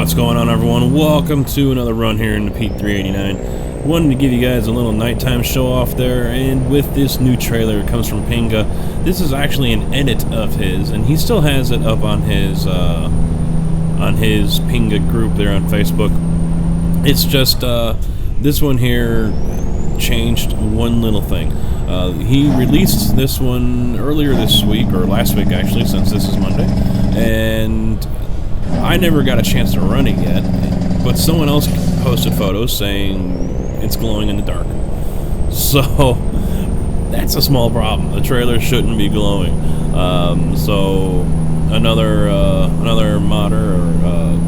What's going on, everyone? Welcome to another run here in the Pete 389. Wanted to give you guys a little nighttime show off there, and with this new trailer, it comes from Pinga. This is actually an edit of his, and he still has it up on his Pinga group there on Facebook. It's just this one here changed one little thing. He released this one earlier this week, or last week actually, since this is Monday, and I never got a chance to run it yet, but someone else posted photos saying it's glowing in the dark. So that's a small problem. The trailer shouldn't be glowing. So another modder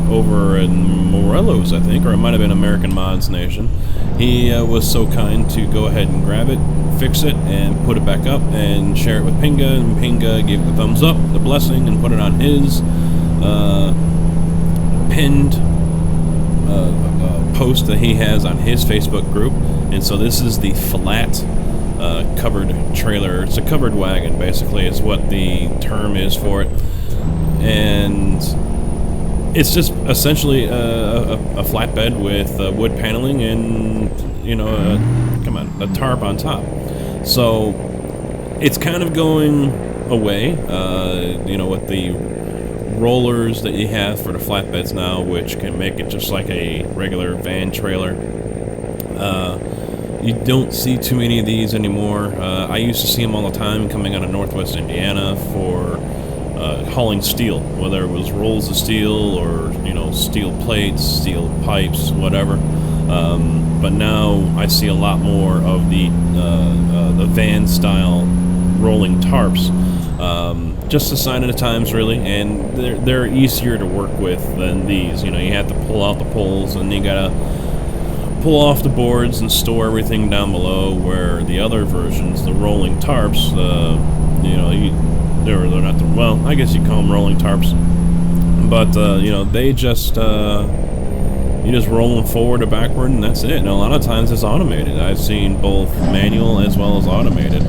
over in Morelos, I think, or it might have been American Mods Nation. He was so kind to go ahead and grab it, fix it, and put it back up and share it with Pinga, and Pinga gave it the thumbs up, the blessing, and put it on his pinned post that he has on his Facebook group. And so this is the flat covered trailer. It's a covered wagon, basically, is what the term is for it. And it's just essentially a flatbed with wood paneling and, you know, a tarp on top. So it's kind of going away, you know, with the rollers that you have for the flatbeds now, which can make it just like a regular van trailer. You don't see too many of these anymore. I used to see them all the time coming out of Northwest Indiana for hauling steel, whether it was rolls of steel or, you know, steel plates, steel pipes, whatever. But now I see a lot more of the van style rolling tarps. Just a sign of the times, really, and they're easier to work with than these. You know, you have to pull out the poles, and you gotta pull off the boards and store everything down below. Where the other versions, the rolling tarps, you know, they're not the, well, I guess you call them rolling tarps, but you know, they just you just roll them forward or backward, and that's it. And a lot of times it's automated. I've seen both manual as well as automated.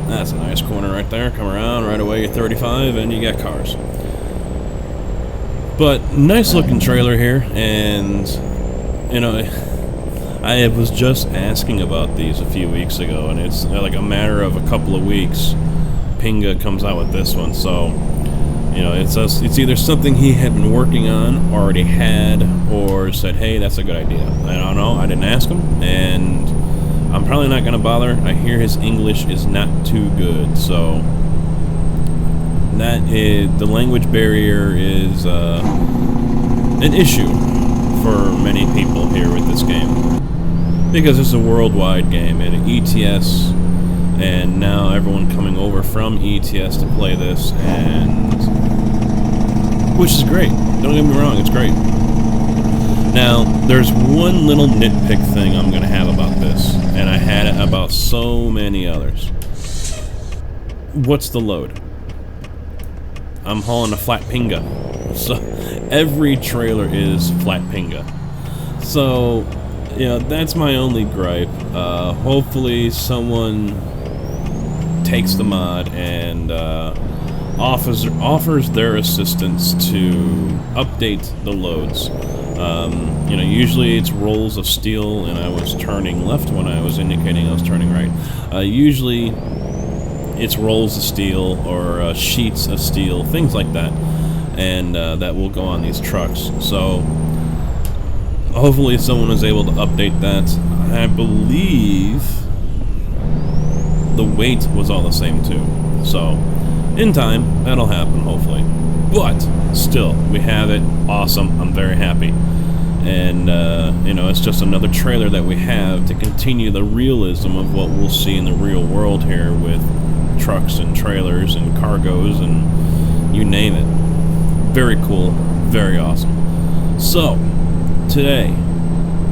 That's a nice corner right there. Come around right away, you're 35, and you got cars. But nice looking trailer here, and you know, I was just asking about these a few weeks ago, and it's like a matter of a couple of weeks, Pinga comes out with this one. So you know, it's either something he had been working on, already had, or said, hey, that's a good idea. I don't know. I didn't ask him, and I'm probably not going to bother. I hear his English is not too good, so that is, the language barrier is an issue for many people here with this game, because it's a worldwide game, and ETS, and now everyone coming over from ETS to play this, and which is great. Don't get me wrong, it's great. Now, there's one little nitpick thing I'm going to have about this, and I had it about so many others. What's the load? I'm hauling a flat Pinga. So, every trailer is flat Pinga. So, you know, that's my only gripe. Hopefully someone takes the mod and offers their assistance to update the loads. You know, usually it's rolls of steel, and I was turning left when I was indicating I was turning right. Usually it's rolls of steel or sheets of steel, things like that, and that will go on these trucks. So hopefully someone is able to update that. I believe the weight was all the same too. So in time, that'll happen, hopefully. But still, we have it. Awesome. I'm very happy. And, you know, it's just another trailer that we have to continue the realism of what we'll see in the real world here with trucks and trailers and cargoes and you name it. Very cool. Very awesome. So, today,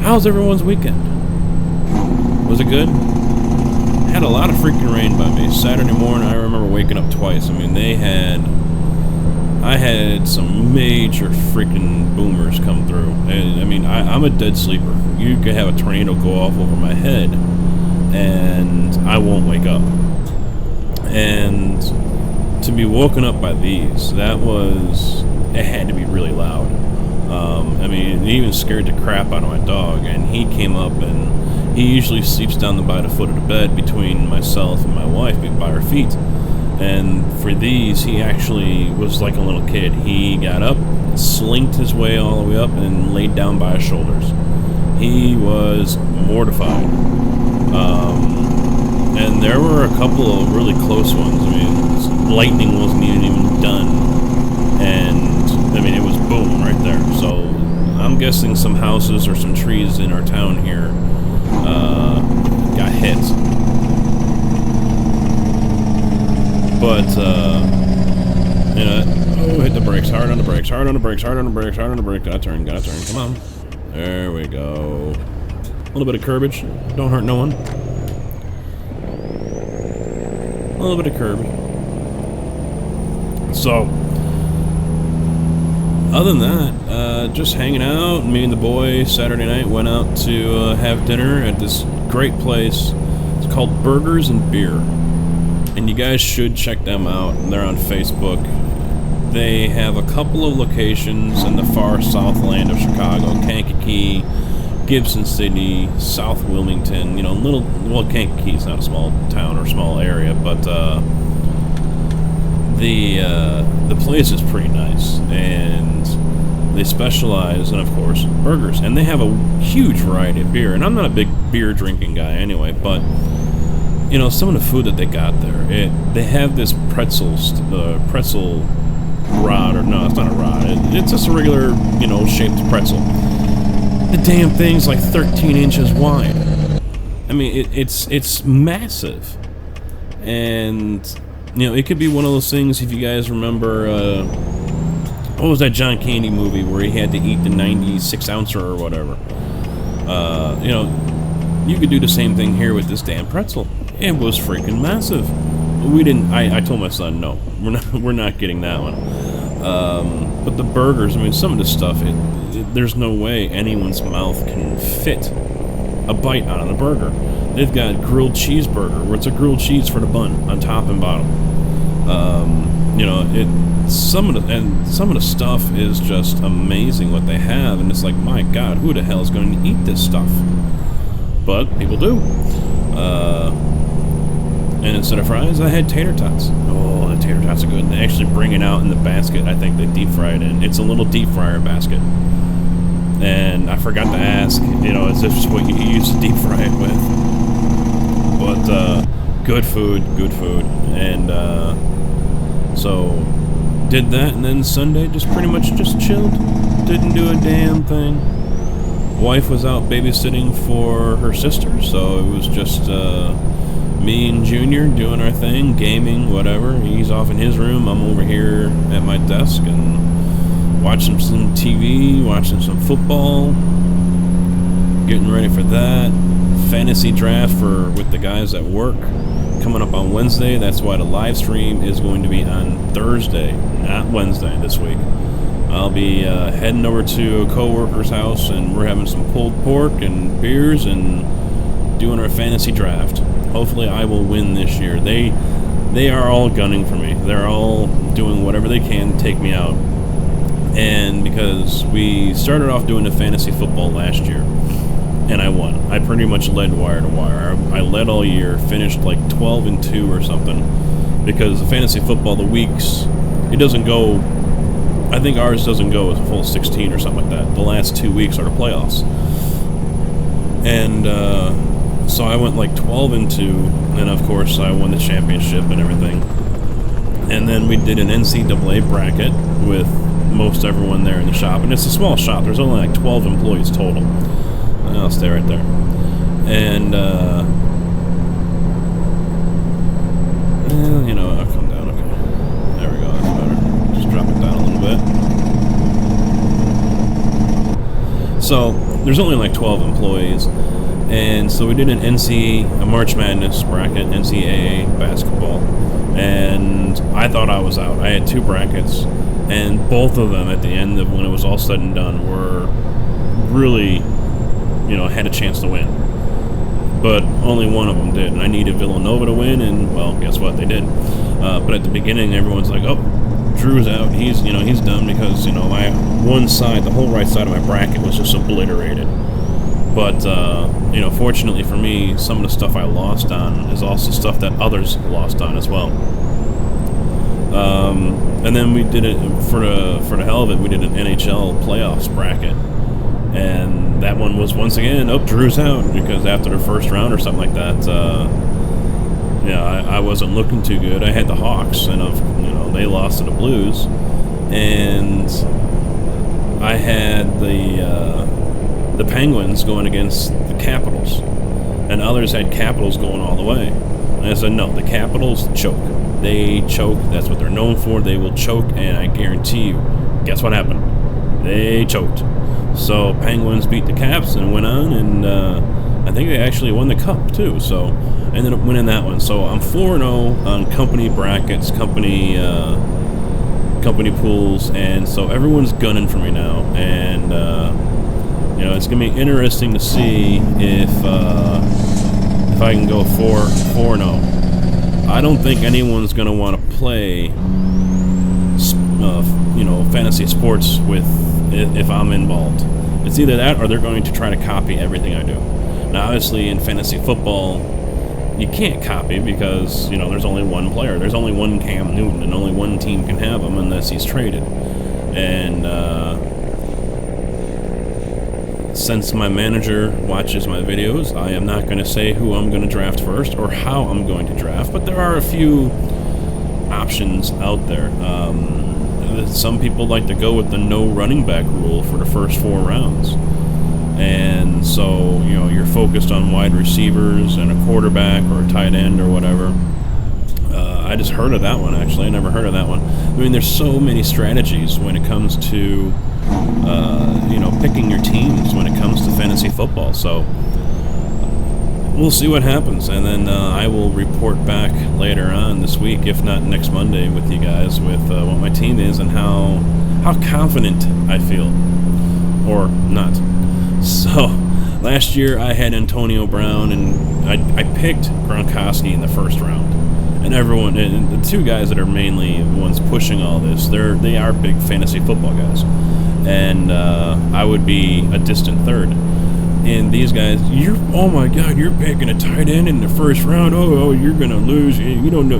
how's everyone's weekend? Was it good? Had a lot of freaking rain by me. Saturday morning, I remember waking up twice. I mean, I had some major freaking boomers come through, and I mean, I'm a dead sleeper. You could have a tornado go off over my head, and I won't wake up. And to be woken up by these, it had to be really loud. I mean, it even scared the crap out of my dog, and he came up, and he usually sleeps down by the foot of the bed between myself and my wife by her feet. And for these, he actually was like a little kid. He got up, slinked his way all the way up, and laid down by his shoulders. He was mortified. And there were a couple of really close ones. I mean, lightning wasn't even done. And, I mean, it was boom right there. So, I'm guessing some houses or some trees in our town here got hit. But, you know, oh, hit the brakes, hard on the brakes, hard on the brakes, hard on the brakes, hard on the brakes. Gotta turn, come on. There we go. A little bit of curbage, don't hurt no one. A little bit of curb. So, other than that, just hanging out. Me and the boy Saturday night went out to have dinner at this great place. It's called Burgers and Beer, and you guys should check them out. They're on Facebook. They have a couple of locations in the far southland of Chicago: Kankakee, Gibson City, South Wilmington. You know, well, Kankakee's not a small town or small area, but the place is pretty nice, and they specialize in, of course, burgers, and they have a huge variety of beer. And I'm not a big beer drinking guy anyway, but you know, some of the food that they got there, they have this pretzel rod, or no, it's not a rod. It's just a regular, you know, shaped pretzel. The damn thing's like 13 inches wide. I mean, it's massive. And, you know, it could be one of those things, if you guys remember, what was that John Candy movie where he had to eat the 96-ouncer or whatever? You know, you could do the same thing here with this damn pretzel. It was freaking massive. We didn't, I told my son, no, we're not getting that one. But the burgers, I mean, some of the stuff, there's no way anyone's mouth can fit a bite out of the burger. They've got grilled cheeseburger, where it's a grilled cheese for the bun, on top and bottom. You know, some of the stuff is just amazing what they have, and it's like, my God, who the hell is going to eat this stuff? But people do. And instead of fries, I had tater tots. Oh, the tater tots are good. They actually bring it out in the basket. I think they deep fry it in. It's a little deep fryer basket. And I forgot to ask, you know, is this what you use to deep fry it with? But, good food. And, so, did that, and then Sunday just pretty much just chilled. Didn't do a damn thing. Wife was out babysitting for her sister, so it was just, me and Junior doing our thing, gaming, whatever. He's off in his room. I'm over here at my desk and watching some TV, watching some football, getting ready for that. Fantasy draft with the guys at work coming up on Wednesday. That's why the live stream is going to be on Thursday, not Wednesday this week. I'll be heading over to a co-worker's house, and we're having some pulled pork and beers and doing our fantasy draft. Hopefully I will win this year. They are all gunning for me. They're all doing whatever they can to take me out. And because we started off doing the fantasy football last year, and I won. I pretty much led wire to wire. I led all year, finished like 12-2 or something. Because the fantasy football, the weeks, it doesn't go, I think ours doesn't go as a full 16 or something like that. The last 2 weeks are the playoffs. And, so I went like 12-2, and of course I won the championship and everything. And then we did an NCAA bracket with most everyone there in the shop, and it's a small shop. There's only like 12 employees total. I'll stay right there. And you know, I'll come down. Okay, there we go. That's better. Just drop it down a little bit. So there's only like 12 employees. And so we did a March Madness bracket, NCAA basketball, and I thought I was out. I had 2 brackets, and both of them at the end of when it was all said and done were really, you know, had a chance to win. But only one of them did, and I needed Villanova to win, and, well, guess what? They did. But at the beginning, everyone's like, oh, Drew's out. He's done because, my one side, the whole right side of my bracket was just obliterated. But, fortunately for me, some of the stuff I lost on is also stuff that others lost on as well. And then we did it for the hell of it. We did an NHL playoffs bracket, and that one was once again, oh, Drew's out, because after the first round or something like that, I wasn't looking too good. I had the Hawks, and they lost to the Blues, and I had the Penguins going against the Capitals, and others had Capitals going all the way. And I said, no, the Capitals choke. They choke. That's what they're known for. They will choke, and I guarantee you, guess what happened? They choked. So Penguins beat the Caps and went on, and I think they actually won the Cup too. So I ended up winning that one. So I'm 4-0 on company brackets, company pools, and so everyone's gunning for me now. And it's gonna be interesting to see if I can go 4-0. I don't think anyone's going to want to play, fantasy sports if I'm involved. It's either that or they're going to try to copy everything I do. Now, obviously, in fantasy football, you can't copy because, there's only one player. There's only one Cam Newton, and only one team can have him unless he's traded. And since my manager watches my videos, I am not going to say who I'm going to draft first or how I'm going to draft, but there are a few options out there. Some people like to go with the no running back rule for the first 4 rounds. And so, you're focused on wide receivers and a quarterback or a tight end or whatever. I just heard of that one, actually. I never heard of that one. I mean, there's so many strategies when it comes to picking your teams when it comes to fantasy football. So we'll see what happens, and then I will report back later on this week, if not next Monday, with you guys with what my team is and how confident I feel, or not. So last year I had Antonio Brown, and I picked Gronkowski in the first round. And everyone, and the two guys that are mainly the ones pushing all this, they are big fantasy football guys. And I would be a distant third. And these guys, oh my God, you're picking a tight end in the first round. Oh, you're gonna lose. You don't know,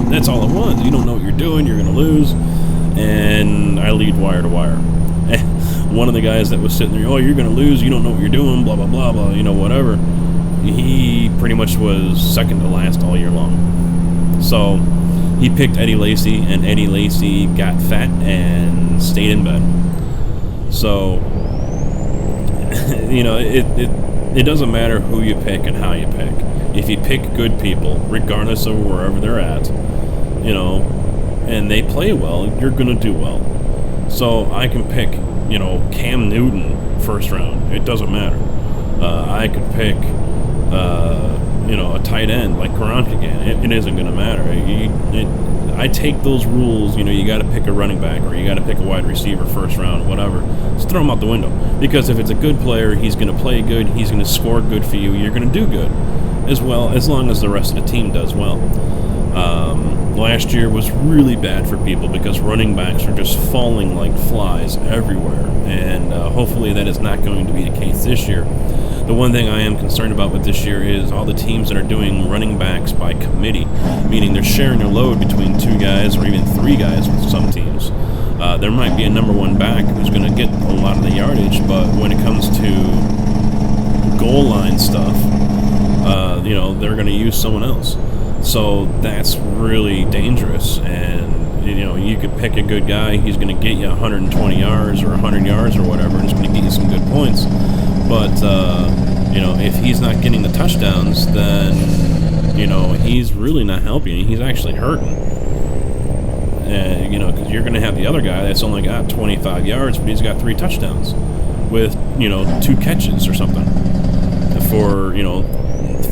that's all it was. You don't know what you're doing. You're gonna lose. And I lead wire to wire. One of the guys that was sitting there, oh, you're gonna lose. You don't know what you're doing. Blah blah blah blah. Whatever. He pretty much was second to last all year long. So he picked Eddie Lacy, and Eddie Lacy got fat and stayed in bed. So, it doesn't matter who you pick and how you pick. If you pick good people, regardless of wherever they're at, and they play well, you're going to do well. So I can pick, Cam Newton first round. It doesn't matter. I could pick, a tight end like Gronk again. It isn't going to matter. I take those rules, you got to pick a running back or you got to pick a wide receiver first round, whatever. Just throw them out the window. Because if it's a good player, he's going to play good, he's going to score good for you, you're going to do good as well, as long as the rest of the team does well. Last year was really bad for people because running backs are just falling like flies everywhere, and hopefully that is not going to be the case this year. The one thing I am concerned about with this year is all the teams that are doing running backs by committee, meaning they're sharing a load between 2 guys or even 3 guys with some teams. There might be a number 1 back who's going to get a lot of the yardage, but when it comes to goal line stuff, they're going to use someone else. So that's really dangerous, and you could pick a good guy, he's going to get you 120 yards or 100 yards or whatever, and it's going to get you some good points. But, if he's not getting the touchdowns, then, he's really not helping you. He's actually hurting. Because you're going to have the other guy that's only got 25 yards, but he's got 3 touchdowns with, 2 catches or something for,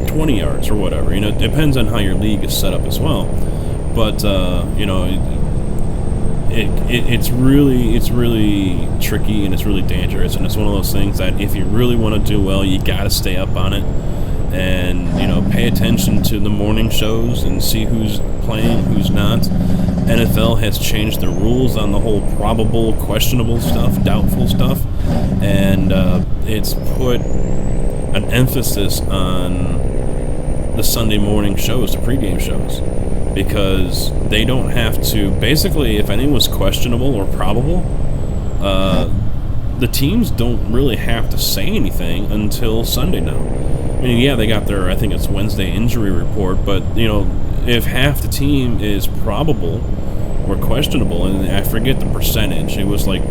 20 yards or whatever. It depends on how your league is set up as well. But, it's really tricky, and it's really dangerous, and it's one of those things that if you really want to do well, you got to stay up on it. and, you know, pay attention to the morning shows and see who's playing, who's not. NFL has changed the rules on the whole probable, questionable stuff, doubtful stuff, and it's put an emphasis on the Sunday morning shows, the pregame shows, because they don't have to, basically, if anyone's questionable or probable, the teams don't really have to say anything until Sunday now. I mean, yeah, they got their, I think it's Wednesday injury report, but, you know, if half the team is probable or questionable, and I forget the percentage, it was like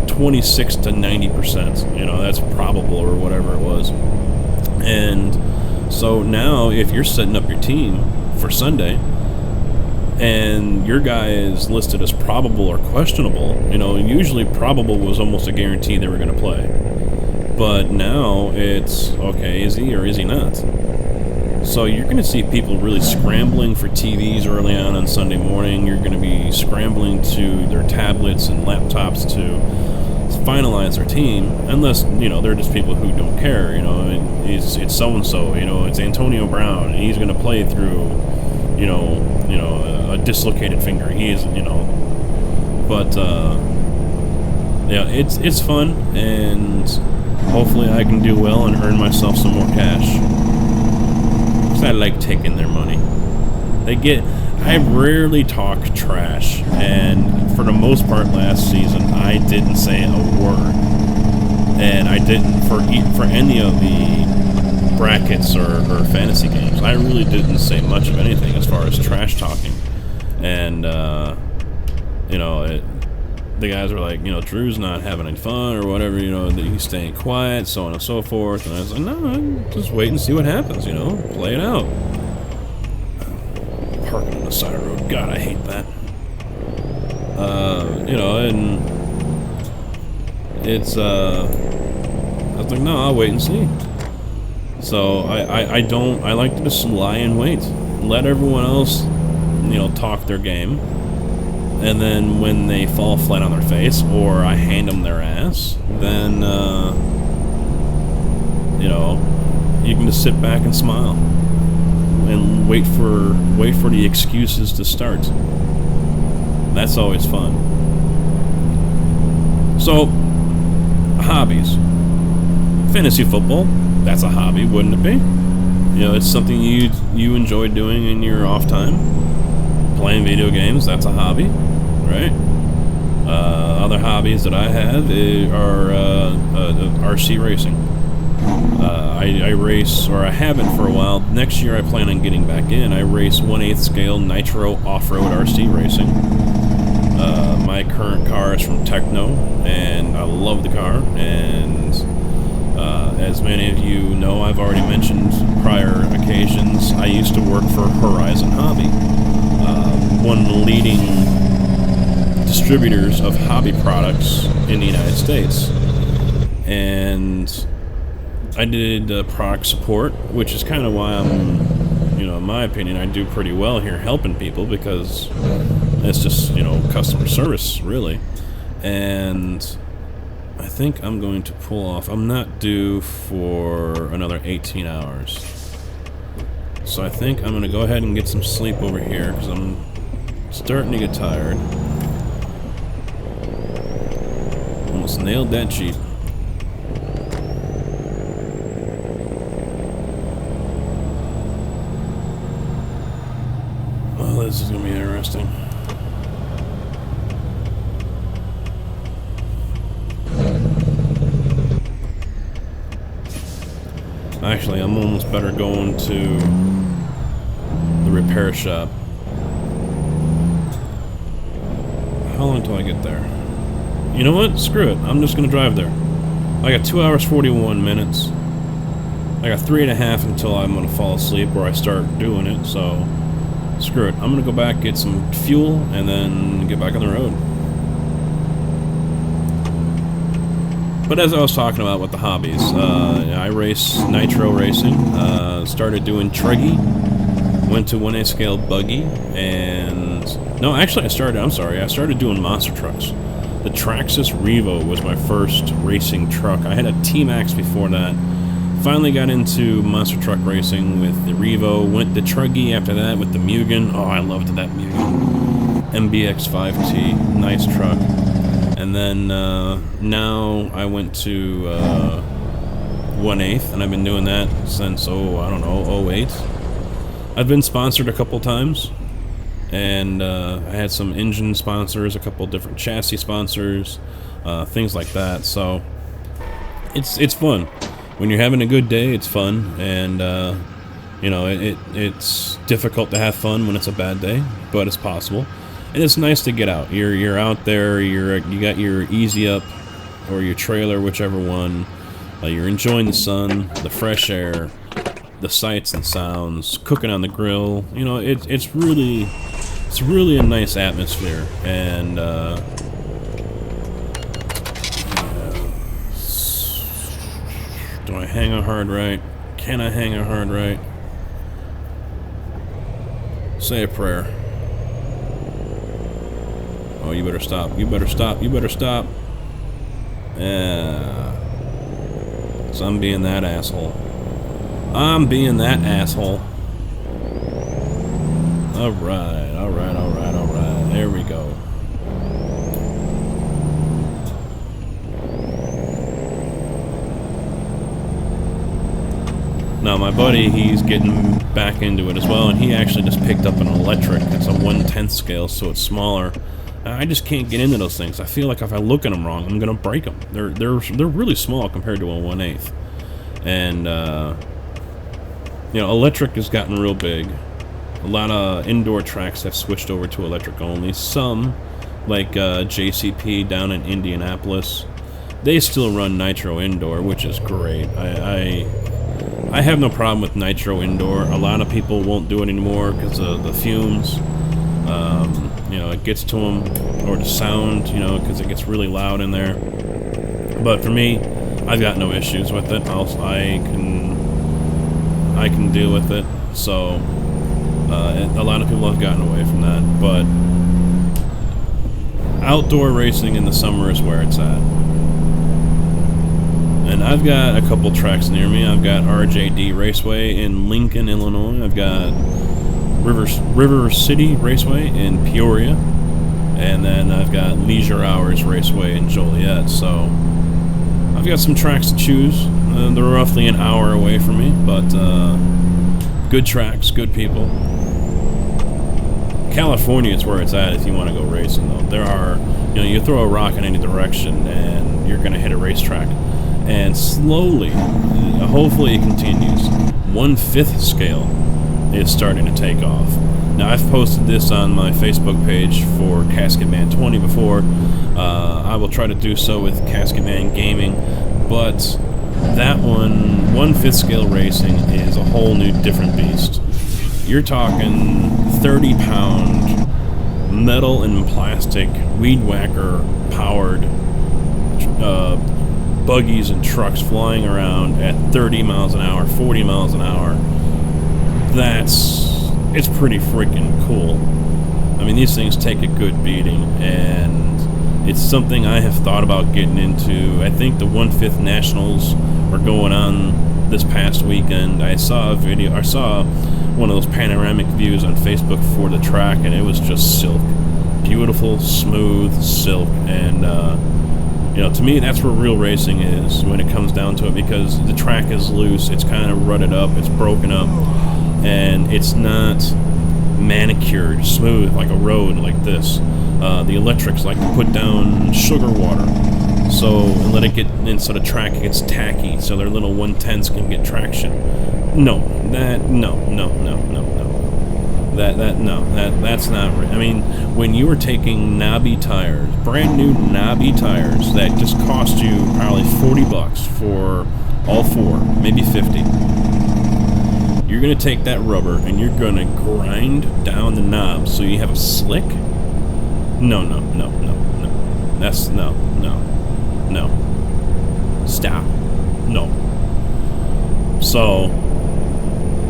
26 to 90%, you know, that's probable or whatever it was. And so now, if you're setting up your team for Sunday, and your guy is listed as probable or questionable, you know, usually probable was almost a guarantee they were going to play. But now it's, okay, is he or is he not? So you're going to see people really scrambling for TVs early on Sunday morning. You're going to be scrambling to their tablets and laptops to finalize their team, unless, you know, they're just people who don't care, you know, it's so-and-so, you know, it's Antonio Brown, and he's going to play through, you know, a dislocated finger. He is, you know, but, yeah, it's fun, and hopefully I can do well and earn myself some more cash. Because I like taking their money. I rarely talk trash, and for the most part last season, I didn't say a word. And I didn't, for any of the brackets or fantasy games, I really didn't say much of anything as far as trash talking. And, you know, the guys were like, you know, Drew's not having any fun or whatever, you know, that he's staying quiet, so on and so forth. And I was like, no, just wait and see what happens, you know, play it out. Parking on the side of the road, God, I hate that. You know, and it's, I was like, no, I'll wait and see. So I like to just lie and wait. Let everyone else, you know, talk their game. And then when they fall flat on their face, or I hand them their ass, then, you know, you can just sit back and smile. And wait for the excuses to start. That's always fun. So, hobbies. Fantasy football, that's a hobby, wouldn't it be? You know, it's something you enjoy doing in your off time. Playing video games, that's a hobby, right? Other hobbies that I have are RC racing. I race, or I haven't for a while. Next year I plan on getting back in. I race 1/8 scale nitro off-road RC racing. My current car is from Techno, and I love the car. And as many of you know, I've already mentioned prior occasions, I used to work for Horizon Hobby, one of the leading distributors of hobby products in the United States. And I did product support, which is kind of why I'm, you know, in my opinion, I do pretty well here helping people, because it's just, you know, customer service, really. And I think I'm going to pull off. I'm not due for another 18 hours. So I think I'm going to go ahead and get some sleep over here, because I'm starting to get tired. Almost nailed that Jeep. Well, this is going to be interesting. Actually, I'm almost better going to the repair shop. How long till I get there? You know what? Screw it. I'm just going to drive there. I got 2 hours 41 minutes. I got 3.5 until I'm going to fall asleep or I start doing it, so screw it. I'm going to go back, get some fuel, and then get back on the road. But as I was talking about with the hobbies, I race nitro racing, started doing truggy, went to 1/8 scale buggy, and no, actually I started doing monster trucks. The Traxxas Revo was my first racing truck. I had a T-Max before that, Finally got into monster truck racing with the Revo. Went to Truggy after that with the Mugen. Oh, I loved that Mugen. MBX 5T, nice truck. And then now I went to 1/8, and I've been doing that since, I don't know, 08. I've been sponsored a couple times, and I had some engine sponsors, a couple different chassis sponsors, things like that. So it's fun. When you're having a good day, it's fun, and you know, it's difficult to have fun when it's a bad day, but it's possible. And it's nice to get out. You're out there. You got your Easy Up or your trailer, whichever one. You're enjoying the sun, the fresh air, the sights and sounds, cooking on the grill. You know, it's really a nice atmosphere. And do I hang a hard right? Can I hang a hard right? Say a prayer. Oh, you better stop. You better stop. You better stop. Yeah. So I'm being that asshole. I'm being that asshole. Alright, alright, alright, alright. There we go. Now my buddy, he's getting back into it as well, and he actually just picked up an electric. It's a 1/10 scale, so it's smaller. I just can't get into those things. I feel like if I look at them wrong, I'm gonna break them. They're really small compared to a 1/8, and you know, electric has gotten real big. A lot of indoor tracks have switched over to electric only. Some, like JCP down in Indianapolis, they still run nitro indoor, which is great. I have no problem with nitro indoor. A lot of people won't do it anymore because of the fumes. You know, it gets to them, or the sound, you know, because it gets really loud in there. But for me, I've got no issues with it. I can deal with it. So a lot of people have gotten away from that. But outdoor racing in the summer is where it's at. And I've got a couple tracks near me. I've got RJD Raceway in Lincoln, Illinois. I've got River City Raceway in Peoria, and then I've got Leisure Hours Raceway in Joliet. So I've got some tracks to choose. They're roughly an hour away from me, but good tracks, good people. California is where it's at if you want to go racing, though. There are, you know, you throw a rock in any direction and you're going to hit a racetrack. And slowly, hopefully it continues, 1/5 scale is starting to take off. Now, I've posted this on my Facebook page for Casket Man 20 before. I will try to do so with Casket Man Gaming, but that one, 1/5 scale racing, is a whole new different beast. You're talking 30-pound metal and plastic weed whacker powered buggies and trucks flying around at 30 miles an hour, 40 miles an hour. It's pretty freaking cool. I mean, these things take a good beating, and it's something I have thought about getting into. I think the 1/5 Nationals are going on this past weekend. I saw one of those panoramic views on Facebook for the track, and it was just silk. Beautiful, smooth silk, and you know, to me, that's where real racing is when it comes down to it, because the track is loose, it's kind of rutted up, it's broken up, and it's not manicured smooth like a road like this. The electrics like to put down sugar water, so and let it get into the track. It gets tacky, so their little 1/10s can get traction. No, that's not right. I mean, when you are taking knobby tires, brand new knobby tires that just cost you probably $40 for all four, maybe 50. You're gonna take that rubber and you're gonna grind down the knob so you have a slick. No. That's no. Stop. No. So,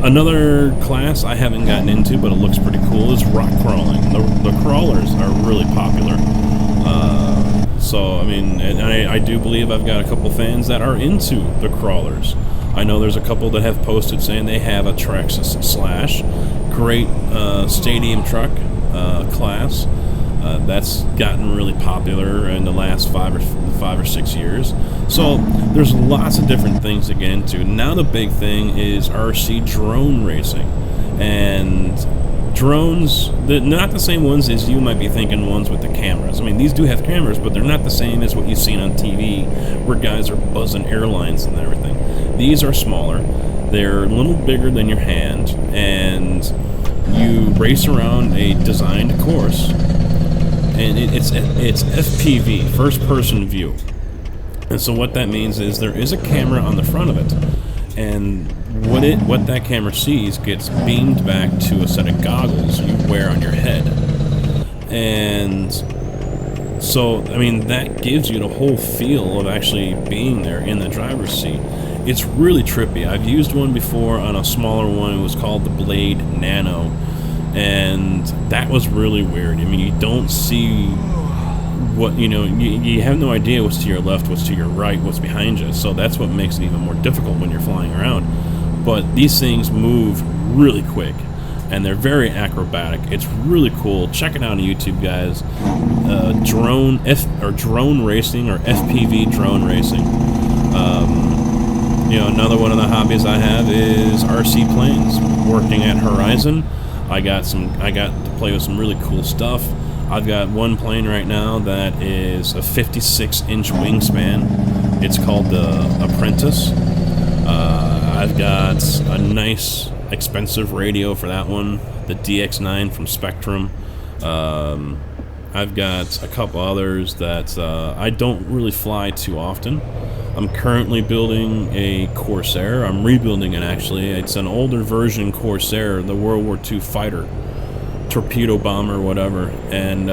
another class I haven't gotten into, but it looks pretty cool, is rock crawling. The crawlers are really popular. So, I mean, and I do believe I've got a couple fans that are into the crawlers. I know there's a couple that have posted saying they have a Trexus Slash. Great stadium truck class. That's gotten really popular in the last 5 or 6 years. So there's lots of different things to get into. Now the big thing is RC drone racing. And drones, they're not the same ones as you might be thinking, ones with the cameras. I mean, these do have cameras, but they're not the same as what you've seen on TV, where guys are buzzing airlines and everything. These are smaller. They're a little bigger than your hand, and you race around a designed course. And it's FPV, first-person view. And so what that means is there is a camera on the front of it, and what that camera sees gets beamed back to a set of goggles you wear on your head. And so, I mean, that gives you the whole feel of actually being there in the driver's seat. It's really trippy. I've used one before on a smaller one. It was called the Blade Nano. And that was really weird. I mean, you don't see what, you have no idea what's to your left, what's to your right, what's behind you. So that's what makes it even more difficult when you're flying around. But these things move really quick, and they're very acrobatic. It's really cool. Check it out on YouTube, guys. Drone racing, or FPV drone racing. Another one of the hobbies I have is RC planes. Working at Horizon, I got to play with some really cool stuff. I've got one plane right now that is a 56-inch wingspan. It's called the Apprentice. I've got a nice, expensive radio for that one, the DX9 from Spectrum. I've got a couple others that I don't really fly too often. I'm currently building a Corsair. I'm rebuilding it, actually. It's an older version Corsair, the World War II fighter, torpedo bomber, whatever. And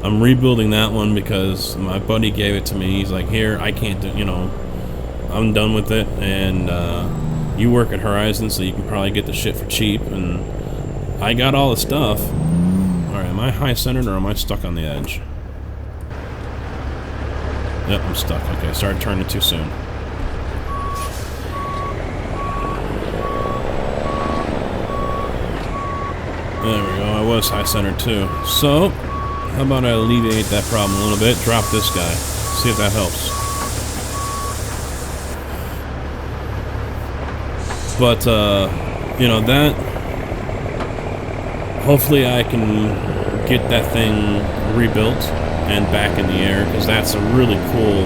I'm rebuilding that one because my buddy gave it to me. He's like, here, I can't do, I'm done with it, and you work at Horizon, so you can probably get the shit for cheap. And I got all the stuff. Alright, am I high-centered or am I stuck on the edge? Yep, I'm stuck. Okay, I started turning too soon. There we go, I was high-centered too. So, how about I alleviate that problem a little bit, drop this guy, see if that helps. But, that... Hopefully I can get that thing rebuilt and back in the air, because that's a really cool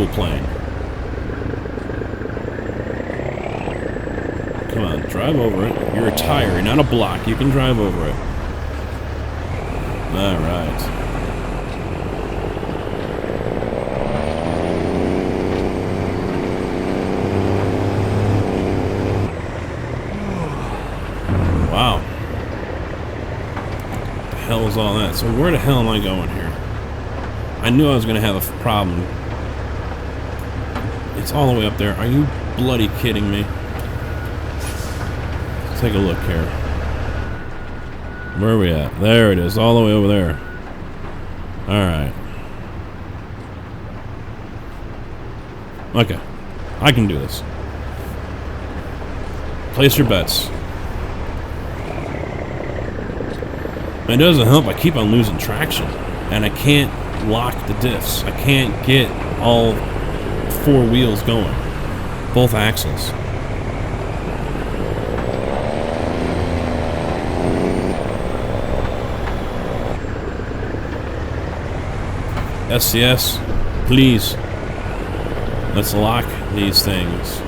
plane. Come on, drive over it. You're a tire, you're not a block. You can drive over it. Alright. Wow. What the hell is all that? So where the hell am I going here? I knew I was going to have a problem. It's all the way up there. Are you bloody kidding me? Let's take a look here. Where are we at? There it is, all the way over there. Alright. Okay. I can do this. Place your bets. It doesn't help, I keep on losing traction. And I can't lock the diffs. I can't get all four wheels going. Both axles. SCS, please. Let's lock these things.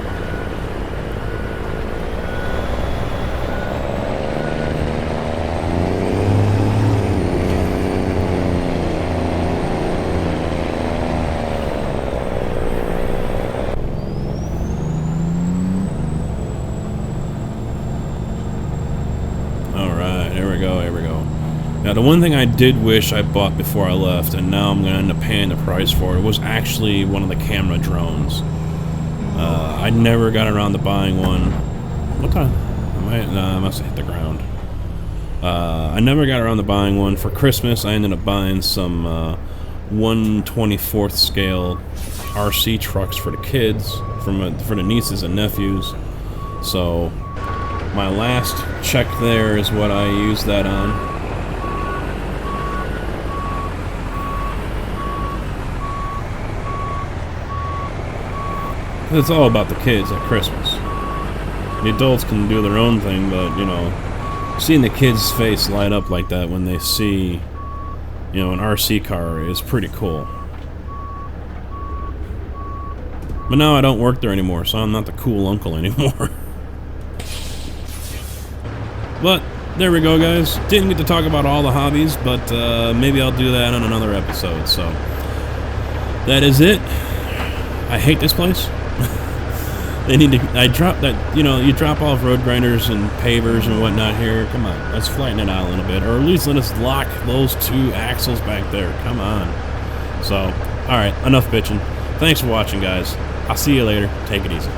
Now, the one thing I did wish I bought before I left, and now I'm going to end up paying the price for it, was actually one of the camera drones. I never got around to buying one. What the? I must have hit the ground. I never got around to buying one. For Christmas, I ended up buying some 1/24th scale RC trucks for the kids, for the nieces and nephews. So my last check there is what I used that on. It's all about the kids at Christmas. The adults can do their own thing, but, you know, seeing the kids' face light up like that when they see, you know, an RC car is pretty cool. But now I don't work there anymore, so I'm not the cool uncle anymore. But there we go, guys. Didn't get to talk about all the hobbies, but maybe I'll do that on another episode. So that is it. I hate this place. They need to. I drop that. You know, you drop off road grinders and pavers and whatnot here. Come on, let's flatten it out a little bit, or at least let us lock those 2 axles back there. Come on. So, all right, enough bitching. Thanks for watching, guys. I'll see you later. Take it easy.